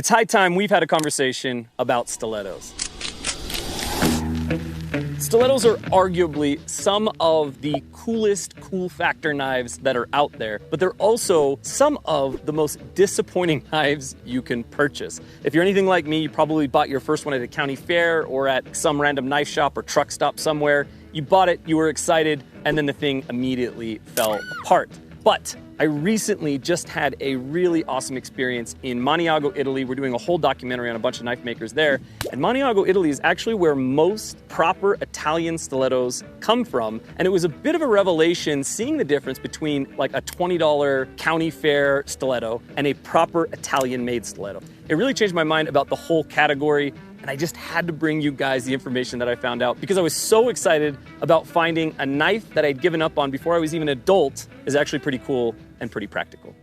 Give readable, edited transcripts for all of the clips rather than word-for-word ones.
It's high time we've had a conversation about stilettos. Stilettos are arguably some of the coolest cool factor knives that are out there, but they're also some of the most disappointing knives you can purchase. If you're anything like me, you probably bought your first one at a county fair or at some random knife shop or truck stop somewhere. You bought it, you were excited, and then the thing immediately fell apart. But I recently just had a really awesome experience in Maniago, Italy. We're doing a whole documentary on a bunch of knife makers there. And Maniago, Italy is actually where most proper Italian stilettos come from. And it was a bit of a revelation seeing the difference between like a $20 county fair stiletto and a proper Italian-made stiletto. It really changed my mind about the whole category. And I just had to bring you guys the information that I found out because I was so excited about finding a knife that I'd given up on before I was even an adult is actually pretty cool and pretty practical.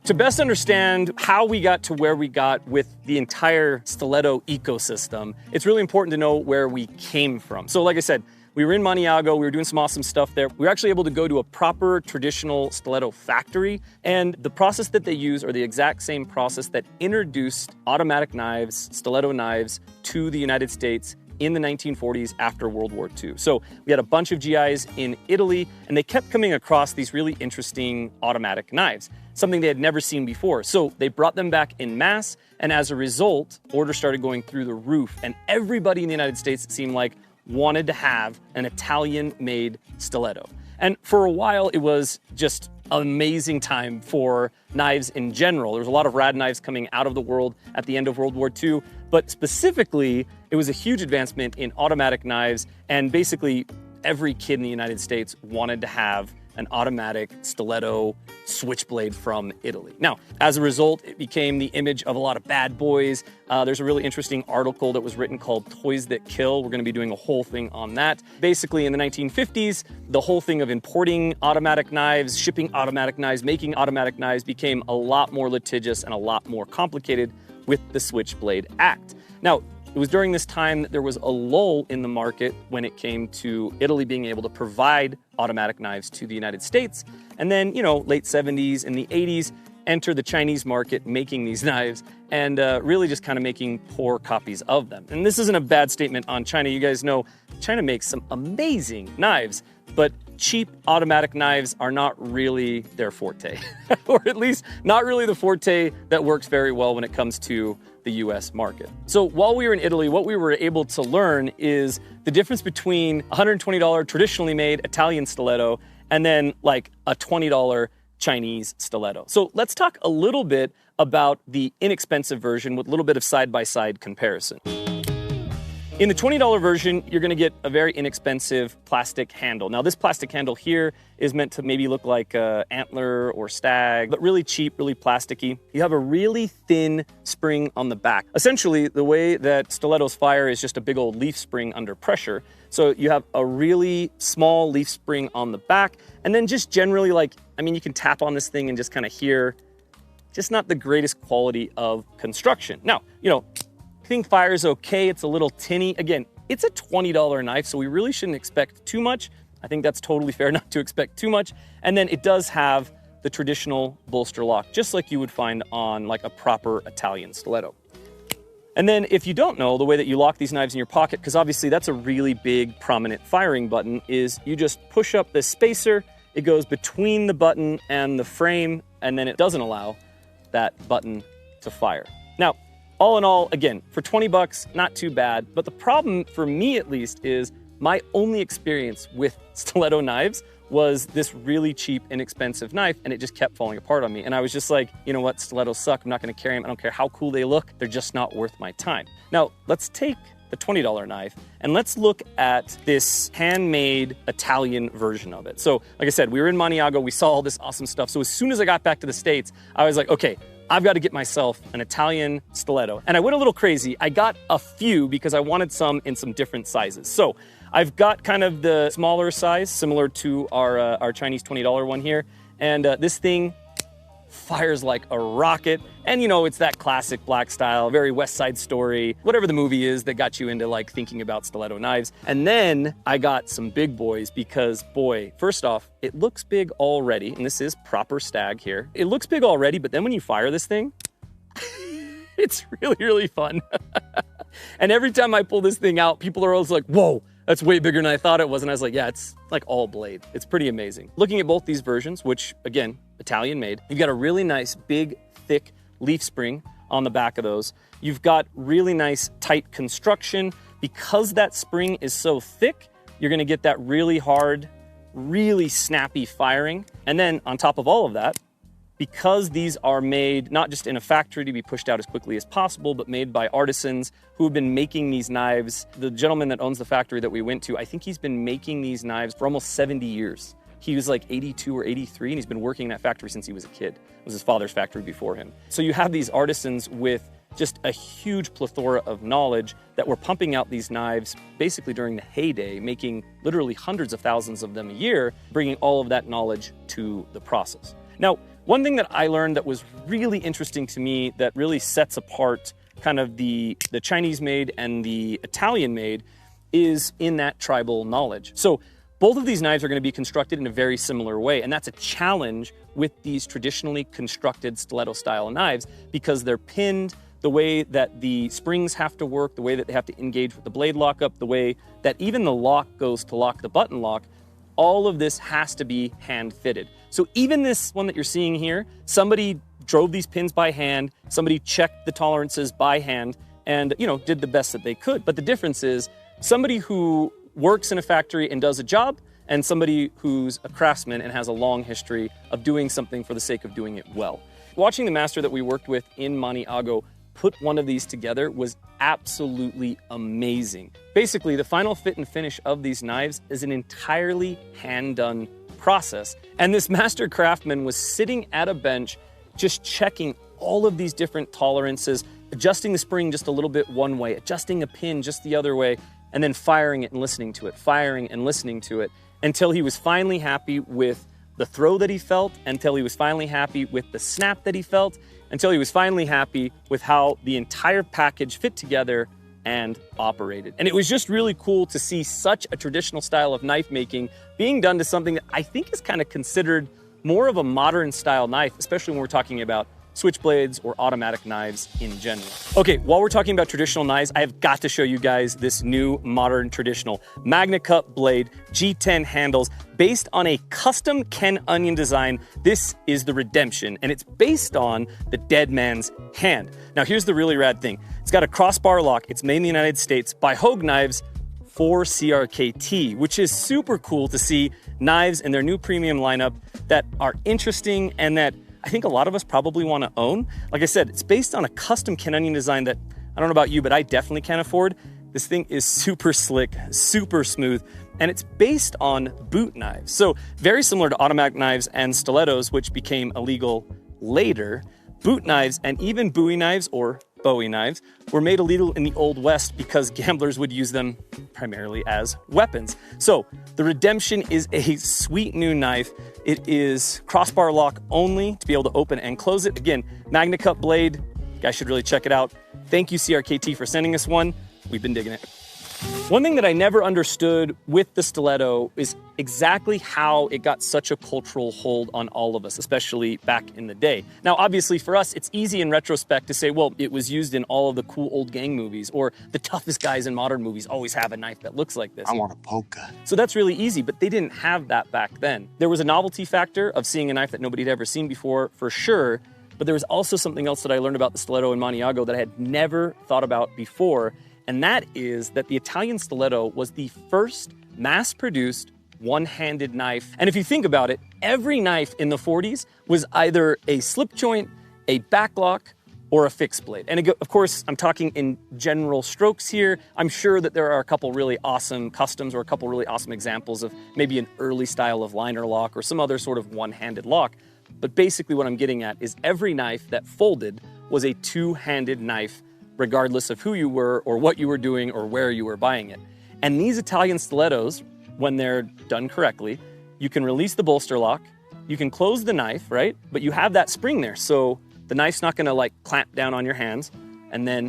To best understand how we got to where we got with the entire stiletto ecosystem, it's really important to know where we came from. So like I said, we were in Maniago, we were doing some awesome stuff there. We were actually able to go to a proper traditional stiletto factory, and the process that they use are the exact same process that introduced automatic knives, stiletto knives, to the United States in the 1940s after World War II. So we had a bunch of GIs in Italy, and they kept coming across these really interesting automatic knives, something they had never seen before. So they brought them back en masse, and as a result, orders started going through the roof, and everybody in the United States, it seemed like, wanted to have an Italian-made stiletto. And for a while, it was just an amazing time for knives in general. There was a lot of rad knives coming out of the world at the end of World War II, but specifically, it was a huge advancement in automatic knives, and basically every kid in the United States wanted to have an automatic stiletto switchblade from Italy. Now, as a result, it became the image of a lot of bad boys. There's a really interesting article that was written called Toys That Kill. We're gonna be doing a whole thing on that. Basically, in the 1950s, the whole thing of importing automatic knives, shipping automatic knives, making automatic knives became a lot more litigious and a lot more complicated with the Switchblade Act. Now, it was during this time that there was a lull in the market when it came to Italy being able to provide automatic knives to the United States. And then, late 70s and the 80s, enter the Chinese market making these knives and really just kind of making poor copies of them. And this isn't a bad statement on China. You guys know China makes some amazing knives, but cheap automatic knives are not really their forte, or at least not really the forte that works very well when it comes to the US market. So while we were in Italy, what we were able to learn is the difference between $120 traditionally made Italian stiletto and then like a $20 Chinese stiletto. So let's talk a little bit about the inexpensive version with a little bit of side-by-side comparison. In the $20 version, you're gonna get a very inexpensive plastic handle. Now this plastic handle here is meant to maybe look like an antler or stag, but really cheap, really plasticky. You have a really thin spring on the back. Essentially, the way that stilettos fire is just a big old leaf spring under pressure. So you have a really small leaf spring on the back, and then just generally you can tap on this thing and just kind of hear just not the greatest quality of construction. Now, thing fires okay, it's a little tinny. Again, it's a $20 knife, so we really shouldn't expect too much. I think that's totally fair not to expect too much. And then it does have the traditional bolster lock, just like you would find on like a proper Italian stiletto. And then if you don't know, the way that you lock these knives in your pocket, because obviously that's a really big prominent firing button, is you just push up this spacer, it goes between the button and the frame, and then it doesn't allow that button to fire. Now, all in all, again, for 20 bucks, not too bad. But the problem, for me at least, is my only experience with stiletto knives was this really cheap, inexpensive knife, and it just kept falling apart on me. And I was just like, you know what, stilettos suck, I'm not gonna carry them, I don't care how cool they look, they're just not worth my time. Now, let's take the $20 knife, and let's look at this handmade Italian version of it. So, like I said, we were in Maniago, we saw all this awesome stuff. So as soon as I got back to the States, I was like, okay, I've got to get myself an Italian stiletto. And I went a little crazy. I got a few because I wanted some in some different sizes. So I've got kind of the smaller size, similar to our Chinese $20 one here. And this thing fires like a rocket. And it's that classic black style, very West Side Story, whatever the movie is that got you into like thinking about stiletto knives. And then I got some big boys because boy, first off, it looks big already. And this is proper stag here. It looks big already, but then when you fire this thing, It's really, really fun. And every time I pull this thing out, people are always like, whoa, that's way bigger than I thought it was. And I was like, yeah, it's like all blade. It's pretty amazing. Looking at both these versions, which again, Italian made, you've got a really nice, big, thick leaf spring on the back of those. You've got really nice, tight construction. Because that spring is so thick, you're gonna get that really hard, really snappy firing. And then on top of all of that, because these are made not just in a factory to be pushed out as quickly as possible, but made by artisans who have been making these knives. The gentleman that owns the factory that we went to, I think he's been making these knives for almost 70 years. He was like 82 or 83, and he's been working in that factory since he was a kid. It was his father's factory before him. So you have these artisans with just a huge plethora of knowledge that were pumping out these knives basically during the heyday, making literally hundreds of thousands of them a year, bringing all of that knowledge to the process. Now, one thing that I learned that was really interesting to me that really sets apart kind of the Chinese made and the Italian made is in that tribal knowledge. So both of these knives are going to be constructed in a very similar way, and that's a challenge with these traditionally constructed stiletto style knives because they're pinned, the way that the springs have to work, the way that they have to engage with the blade lockup, the way that even the lock goes to lock the button lock, all of this has to be hand fitted. So even this one that you're seeing here, somebody drove these pins by hand, somebody checked the tolerances by hand, and did the best that they could. But the difference is somebody who works in a factory and does a job, and somebody who's a craftsman and has a long history of doing something for the sake of doing it well. Watching the master that we worked with in Maniago put one of these together was absolutely amazing. Basically, the final fit and finish of these knives is an entirely hand-done process. And this master craftsman was sitting at a bench just checking all of these different tolerances, adjusting the spring just a little bit one way, adjusting a pin just the other way, and then firing it and listening to it, firing and listening to it, until he was finally happy with the throw that he felt, until he was finally happy with the snap that he felt, until he was finally happy with how the entire package fit together and operated. And it was just really cool to see such a traditional style of knife making being done to something that I think is kind of considered more of a modern style knife, especially when we're talking about switchblades or automatic knives in general. Okay, while we're talking about traditional knives, I have got to show you guys this new modern traditional Magna Cut blade, G10 handles, based on a custom Ken Onion design. This is the Redemption, and it's based on the dead man's hand. Now here's the really rad thing. It's got a crossbar lock. It's made in the United States by Hogue Knives for CRKT, which is super cool to see knives in their new premium lineup that are interesting and that I think a lot of us probably want to own. Like I said, it's based on a custom Ken Onion design that I don't know about you, but I definitely can't afford. This thing is super slick, super smooth, and it's based on boot knives. So very similar to automatic knives and stilettos, which became illegal later. Boot knives and even Bowie knives or Bowie knives were made illegal in the Old West because gamblers would use them primarily as weapons. So the Redemption is a sweet new knife. It is crossbar lock only to be able to open and close it. Again, Magna Cut blade. You guys should really check it out. Thank you, CRKT, for sending us one. We've been digging it. One thing that I never understood with the stiletto is exactly how it got such a cultural hold on all of us, especially back in the day. Now, obviously for us, it's easy in retrospect to say, well, it was used in all of the cool old gang movies, or the toughest guys in modern movies always have a knife that looks like this. I want a poker. So that's really easy, but they didn't have that back then. There was a novelty factor of seeing a knife that nobody had ever seen before, for sure, but there was also something else that I learned about the stiletto in Maniago that I had never thought about before, and that is that the Italian stiletto was the first mass-produced one-handed knife. And if you think about it, every knife in the 40s was either a slip joint, a backlock, or a fixed blade. And of course, I'm talking in general strokes here. I'm sure that there are a couple really awesome customs or a couple really awesome examples of maybe an early style of liner lock or some other sort of one-handed lock. But basically what I'm getting at is every knife that folded was a two-handed knife, regardless of who you were or what you were doing or where you were buying it. And these Italian stilettos, when they're done correctly, you can release the bolster lock, you can close the knife, right? But you have that spring there, so the knife's not gonna like clamp down on your hands, and then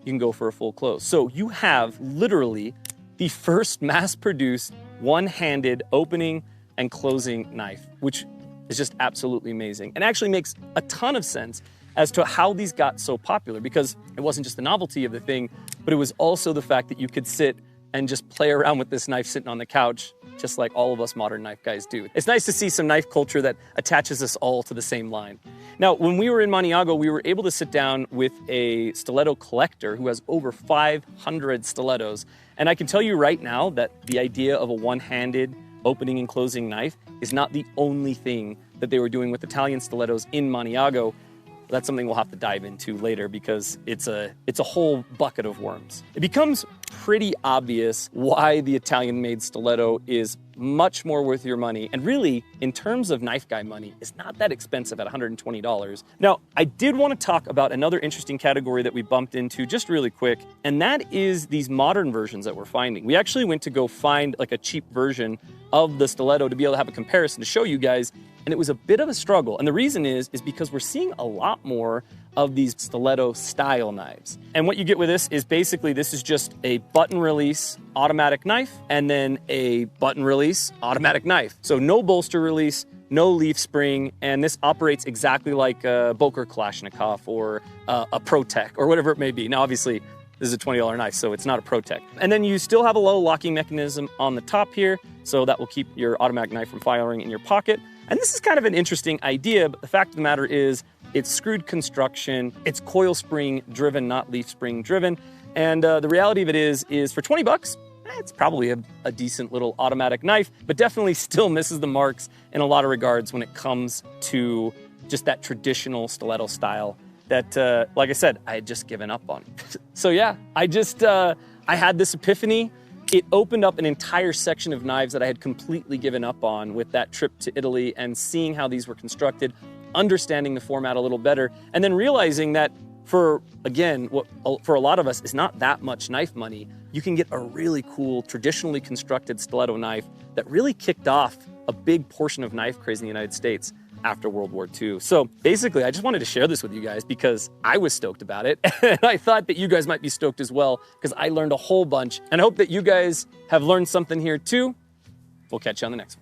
you can go for a full close. So you have literally the first mass-produced one-handed opening and closing knife, which is just absolutely amazing and actually makes a ton of sense as to how these got so popular, because it wasn't just the novelty of the thing, but it was also the fact that you could sit and just play around with this knife sitting on the couch, just like all of us modern knife guys do. It's nice to see some knife culture that attaches us all to the same line. Now, when we were in Maniago, we were able to sit down with a stiletto collector who has over 500 stilettos. And I can tell you right now that the idea of a one-handed opening and closing knife is not the only thing that they were doing with Italian stilettos in Maniago. That's something we'll have to dive into later because it's a whole bucket of worms. It becomes pretty obvious why the Italian-made stiletto is much more worth your money, and really, in terms of knife guy money, is not that expensive at $120. Now, I did want to talk about another interesting category that we bumped into just really quick, and that is these modern versions that we're finding. We actually went to go find like a cheap version of the stiletto to be able to have a comparison to show you guys, and it was a bit of a struggle. And the reason is because we're seeing a lot more of these stiletto style knives. And what you get with this is basically this is just a button release automatic knife and then a button release automatic knife. So no bolster release, no leaf spring, and this operates exactly like a Boker Kalashnikov or a ProTech or whatever it may be. Now obviously this is a $20 knife, so it's not a ProTech. And then you still have a low locking mechanism on the top here, so that will keep your automatic knife from firing in your pocket. And this is kind of an interesting idea, but the fact of the matter is it's screwed construction, it's coil spring driven, not leaf spring driven. And the reality of it is for 20 bucks, it's probably a decent little automatic knife, but definitely still misses the marks in a lot of regards when it comes to just that traditional stiletto style that, like I said, I had just given up on. So yeah, I had this epiphany. It opened up an entire section of knives that I had completely given up on with that trip to Italy and seeing how these were constructed, understanding the format a little better, and then realizing that for, again, what for a lot of us is not that much knife money, you can get a really cool, traditionally constructed stiletto knife that really kicked off a big portion of knife craze in the United States after World War II. So basically, I just wanted to share this with you guys because I was stoked about it. And I thought that you guys might be stoked as well because I learned a whole bunch. And I hope that you guys have learned something here too. We'll catch you on the next one.